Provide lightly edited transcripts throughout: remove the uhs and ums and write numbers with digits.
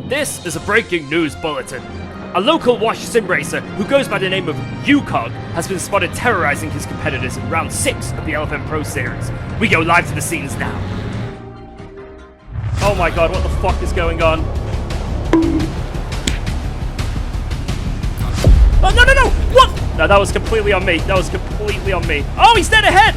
This is a breaking news bulletin. A local Wash sim racer who goes by the name of UKOG has been spotted terrorizing his competitors in round 6 of the LFM Pro Series. We go live to the scenes now. Oh my god, what the fuck is going on? Oh, no, no, no! What? No, that was completely on me. That was completely on me. Oh, he's dead ahead!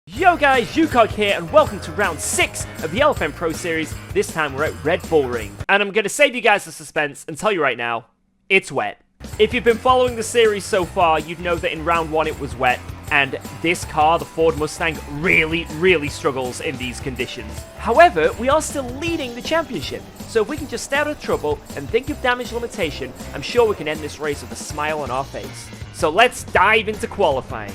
Yo guys, UKOG here, and welcome to round 6 of the LFM Pro Series. This time we're at Red Bull Ring. And I'm going to save you guys the suspense and tell you right now, it's wet. If you've been following the series so far, you'd know that in round 1 it was wet. And this car, the Ford Mustang, really struggles in these conditions. However, we are still leading the championship. So if we can just stay out of trouble and think of damage limitation, I'm sure we can end this race with a smile on our face. So let's dive into qualifying.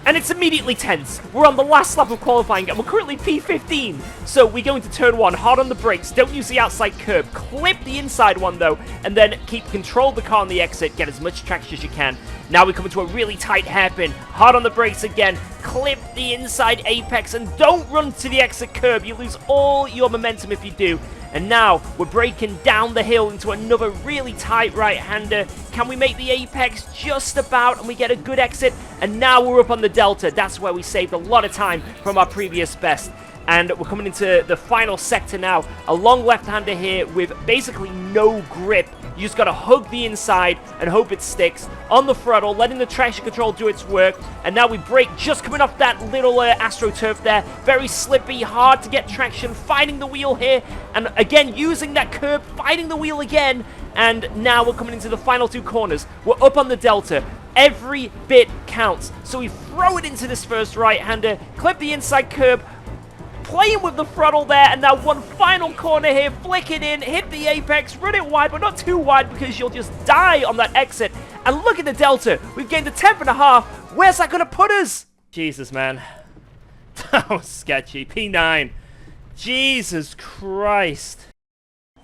And it's immediately tense. We're on the last lap of qualifying and we're currently P15. So we go into turn 1, hard on the brakes, don't use the outside curb, clip the inside one though, and then keep control of the car on the exit, get as much traction as you can. Now we come into a really tight hairpin, hard on the brakes again, clip the inside apex, and don't run to the exit curb. You lose all your momentum if you do. And now we're braking down the hill into another really tight right-hander. Can we make the apex just about, and we get a good exit? And now we're up on the delta. That's where we saved a lot of time from our previous best. And we're coming into the final sector now. A long left-hander here with basically no grip. You just got to hug the inside and hope it sticks. On the throttle, letting the traction control do its work. And now we brake just coming off that little AstroTurf there. Very slippy, hard to get traction, fighting the wheel here. And again, using that curb, fighting the wheel again. And now we're coming into the final 2 corners. We're up on the delta. Every bit counts. So we throw it into this first right-hander, clip the inside curb, playing with the throttle there, and now one final corner here, flick it in, hit the apex, run it wide, but not too wide because you'll just die on that exit. And look at the delta, we've gained a 10th and a half. Where's that gonna put us? Jesus, man. That was sketchy. P9. Jesus Christ.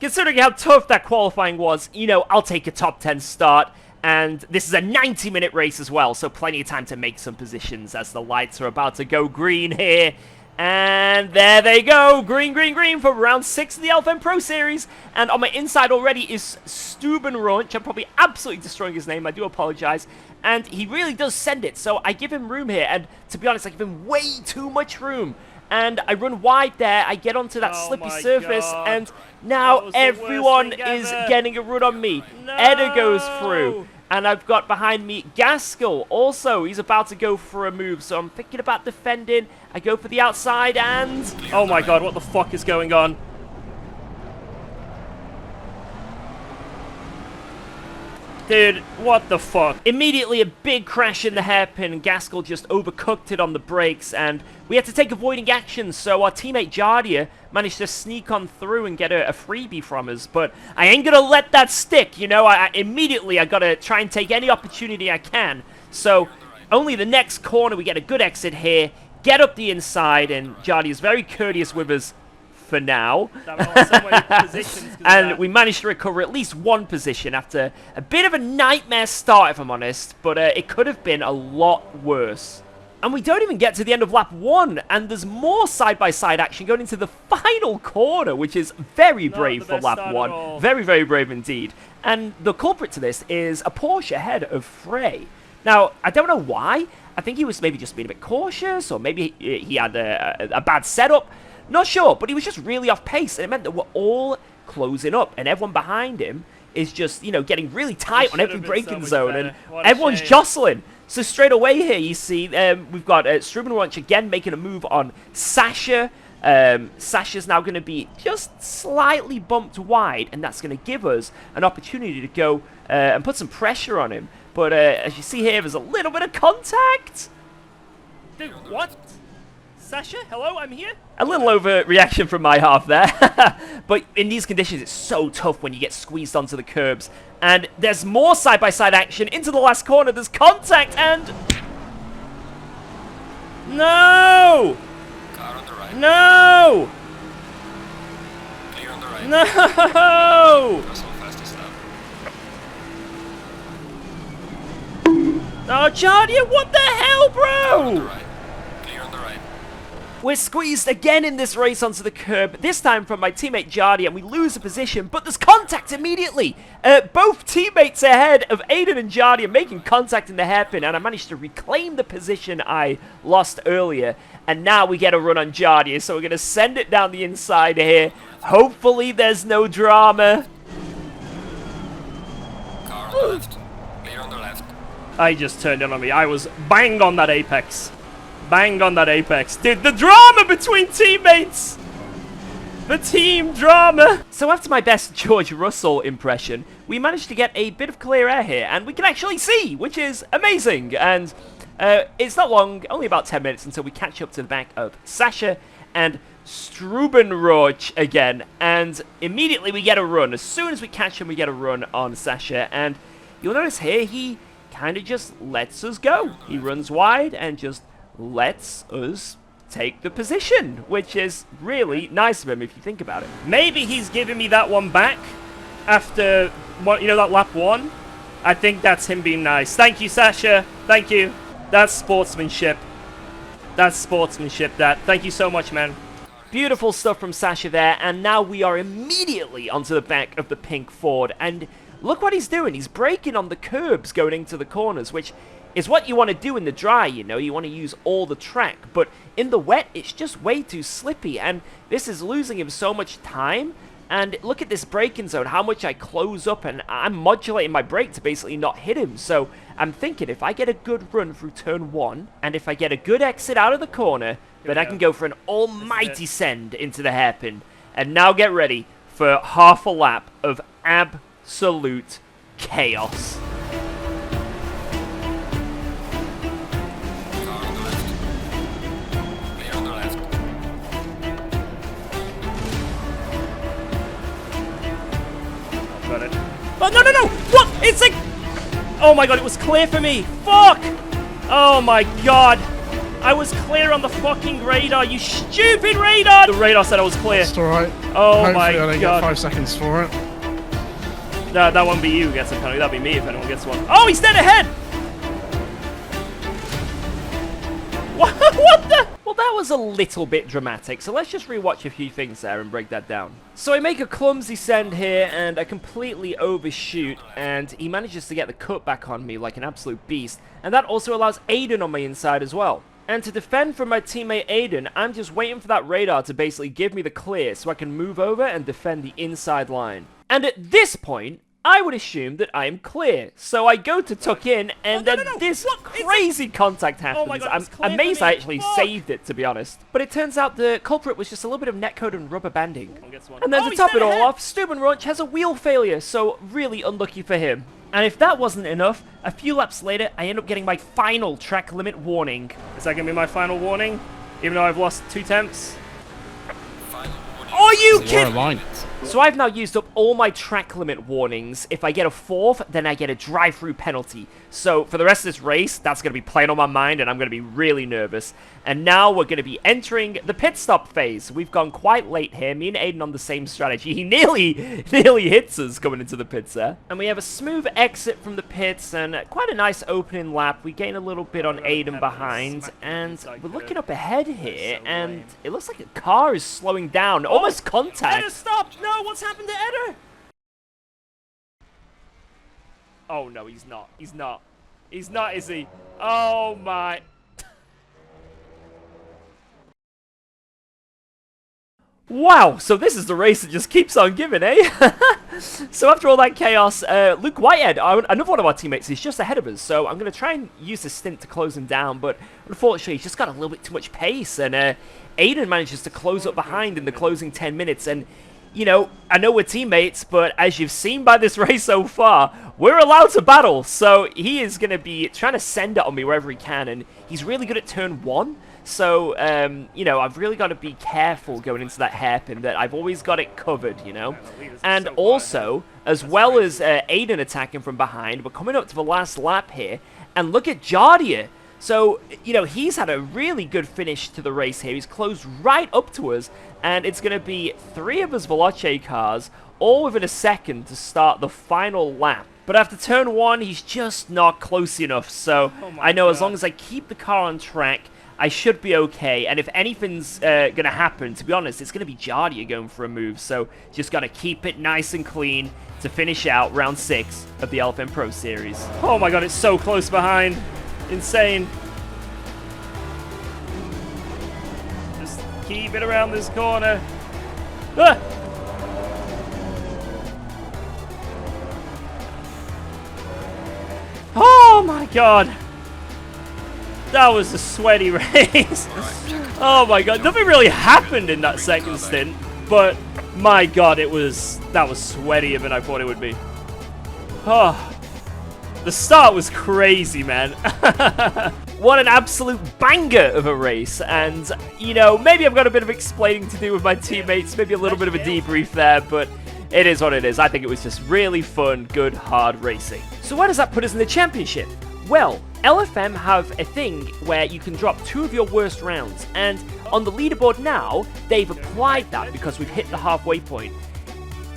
Considering how tough that qualifying was, you know, I'll take a top 10 start. And this is a 90-minute race as well, so plenty of time to make some positions as the lights are about to go green here. And there they go, green for round 6 of the LFM Pro Series. And on my inside already is Stubenrunch. I'm probably absolutely destroying his name, I do apologize. And he really does send it, so I give him room here. And to be honest, I give him way too much room. And I run wide there, I get onto that slippy surface, and now everyone is getting a run on me. No. Eder goes through. And I've got behind me Gaskell also. He's about to go for a move, so I'm thinking about defending. I go for the outside and... Oh my god, what the fuck is going on? Dude, what the fuck? Immediately a big crash in the hairpin, and Gaskell just overcooked it on the brakes, and we had to take avoiding actions, so our teammate Jardia managed to sneak on through and get a freebie from us, but I ain't gonna let that stick, you know. Immediately I gotta try and take any opportunity I can. So only the next corner we get a good exit here, get up the inside, and Jardia is very courteous with us for now. And we managed to recover at least one position after a bit of a nightmare start, if I'm honest, but it could have been a lot worse. And we don't even get to the end of lap 1, and there's more side-by-side action going into the final corner, which is very brave for lap 1. Very brave indeed. And the culprit to this is a Porsche ahead of Frey. Now, I don't know why. I think he was maybe just being a bit cautious, or maybe he had a bad setup. Not sure, but he was just really off pace, and it meant that we're all closing up, and everyone behind him is just, you know, getting really tight on every braking zone, and everyone's jostling. So straight away here, you see, we've got Strubenrunch again making a move on Sasha. Sasha's now going to be just slightly bumped wide, and that's going to give us an opportunity to go and put some pressure on him. But as you see here, there's a little bit of contact. Dude, what? Sasha, hello, I'm here. A little overreaction from my half there. But in these conditions, it's so tough when you get squeezed onto the curbs. And there's more side-by-side action into the last corner. There's contact and... No! Car on the right. No! Clear on the right. No! That's how fast is that? Oh, Jardia, what the hell, Car on the bro? right. Clear on the right. We're squeezed again in this race onto the curb, this time from my teammate Jardy, and we lose a position, but there's contact immediately. Both teammates ahead of Aiden and Jardy are making contact in the hairpin, and I managed to reclaim the position I lost earlier. And now we get a run on Jardy, so we're going to send it down the inside here. Hopefully there's no drama. Car on the left. Clear on the left. I just turned in on me. I was bang on that apex. Bang on that apex. Dude, the drama between teammates! The team drama! So after my best George Russell impression, we managed to get a bit of clear air here, and we can actually see, which is amazing. And it's not long, only about 10 minutes until we catch up to the back of Sasha and Strubenroch again. And immediately we get a run. As soon as we catch him, we get a run on Sasha. And you'll notice here, he kind of just lets us go. He runs wide and just lets us take the position, which is really nice of him if you think about it. Maybe he's giving me that one back after, you know, that lap 1. I think that's him being nice. Thank you, Sasha. Thank you. That's sportsmanship. That's sportsmanship, that. Thank you so much, man. Beautiful stuff from Sasha there, and now we are immediately onto the back of the pink Ford, and look what he's doing. He's braking on the curbs going into the corners, which is what you want to do in the dry, you know. You want to use all the track, but in the wet, it's just way too slippy, and this is losing him so much time. And look at this braking zone, how much I close up, and I'm modulating my brake to basically not hit him. So I'm thinking if I get a good run through turn 1, and if I get a good exit out of the corner, then I can go for an almighty send into the hairpin. And now get ready for half a lap of absolute chaos. Car on the left. Clear on the left. Got it. Oh, no, no, no! What? It's like... Oh my god, it was clear for me! Fuck! Oh my god! I was clear on the fucking radar, you stupid radar! The radar said I was clear. It's alright. Oh Hopefully my I don't god. get 5 seconds for it. No, that won't be you who gets a penalty, that'll be me if anyone gets one. Oh, he's dead ahead! What the? Well, that was a little bit dramatic, so let's just rewatch a few things there and break that down. So I make a clumsy send here, and I completely overshoot, and he manages to get the cut back on me like an absolute beast, and that also allows Aiden on my inside as well. And to defend from my teammate Aiden, I'm just waiting for that radar to basically give me the clear so I can move over and defend the inside line. And at this point, I would assume that I am clear. So I go to tuck in, and then this crazy contact happens. Oh my God, I'm it's clear for amazed me. I actually Fuck. saved it, to be honest. But it turns out the culprit was just a little bit of netcode and rubber banding. Gets one. And then Oh, to he's top it dead all ahead. off, Strubenroch has a wheel failure, so really unlucky for him. And if that wasn't enough, a few laps later, I end up getting my final track limit warning. Is that going to be my final warning? Even though I've lost 2 temps? Final warning. Are you We're kidding? aligned. So I've now used up all my track limit warnings. If I get a 4th, then I get a drive-through penalty. So for the rest of this race, that's going to be playing on my mind, and I'm going to be really nervous. And now we're going to be entering the pit stop phase. We've gone quite late here. Me and Aiden on the same strategy. He nearly hits us coming into the pits there. And we have a smooth exit from the pits and quite a nice opening lap. We gain a little bit on Aiden behind, and we're looking up ahead here, and it looks like the car is slowing down. Almost contact. Eder, stop! No, what's happened to Eder? Oh no, he's not. He's not. He's not, is he? Oh my. Wow, so this is the race that just keeps on giving, eh? So after all that chaos, Luke Whitehead, another one of our teammates, is just ahead of us. So I'm going to try and use this stint to close him down, but unfortunately he's just got a little bit too much pace. And Aiden manages to close up behind in the closing 10 minutes. And, you know, I know we're teammates, but as you've seen by this race so far, we're allowed to battle. So he is going to be trying to send it on me wherever he can. And he's really good at turn 1. So, you know, I've really got to be careful going into that hairpin, that I've always got it covered, you know. And also, as well as Aiden attacking from behind, we're coming up to the last lap here, and look at Jardia. So, you know, he's had a really good finish to the race here. He's closed right up to us, and it's going to be 3 of his Veloce cars, all within a second to start the final lap. But after turn 1, he's just not close enough, so Oh my I know as God. long as I keep the car on track, I should be okay. And if anything's going to happen, to be honest, it's going to be Jardia going for a move. So just got to keep it nice and clean to finish out round 6 of the LFM Pro Series. Oh my god, it's so close behind. Insane. Just keep it around this corner. Ah! Oh my god. That was a sweaty race. Oh my god, nothing really happened in that second stint, but my god, that was sweatier than I thought it would be. Oh, the start was crazy, man. What an absolute banger of a race, and, you know, maybe I've got a bit of explaining to do with my teammates, maybe a little bit of a debrief there, but it is what it is. I think it was just really fun, good, hard racing. So where does that put us in the championship? Well, LFM have a thing where you can drop 2 of your worst rounds, and on the leaderboard now, they've applied that because we've hit the halfway point.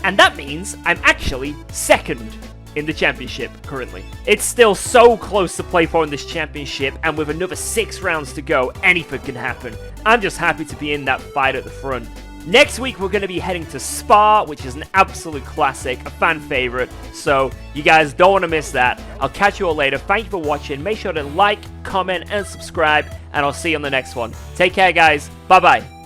And that means I'm actually 2nd in the championship currently. It's still so close to play for in this championship, and with another 6 rounds to go, anything can happen. I'm just happy to be in that fight at the front. Next week, we're going to be heading to Spa, which is an absolute classic, a fan favorite, so you guys don't want to miss that. I'll catch you all later. Thank you for watching. Make sure to like, comment, and subscribe, and I'll see you on the next one. Take care, guys. Bye-bye.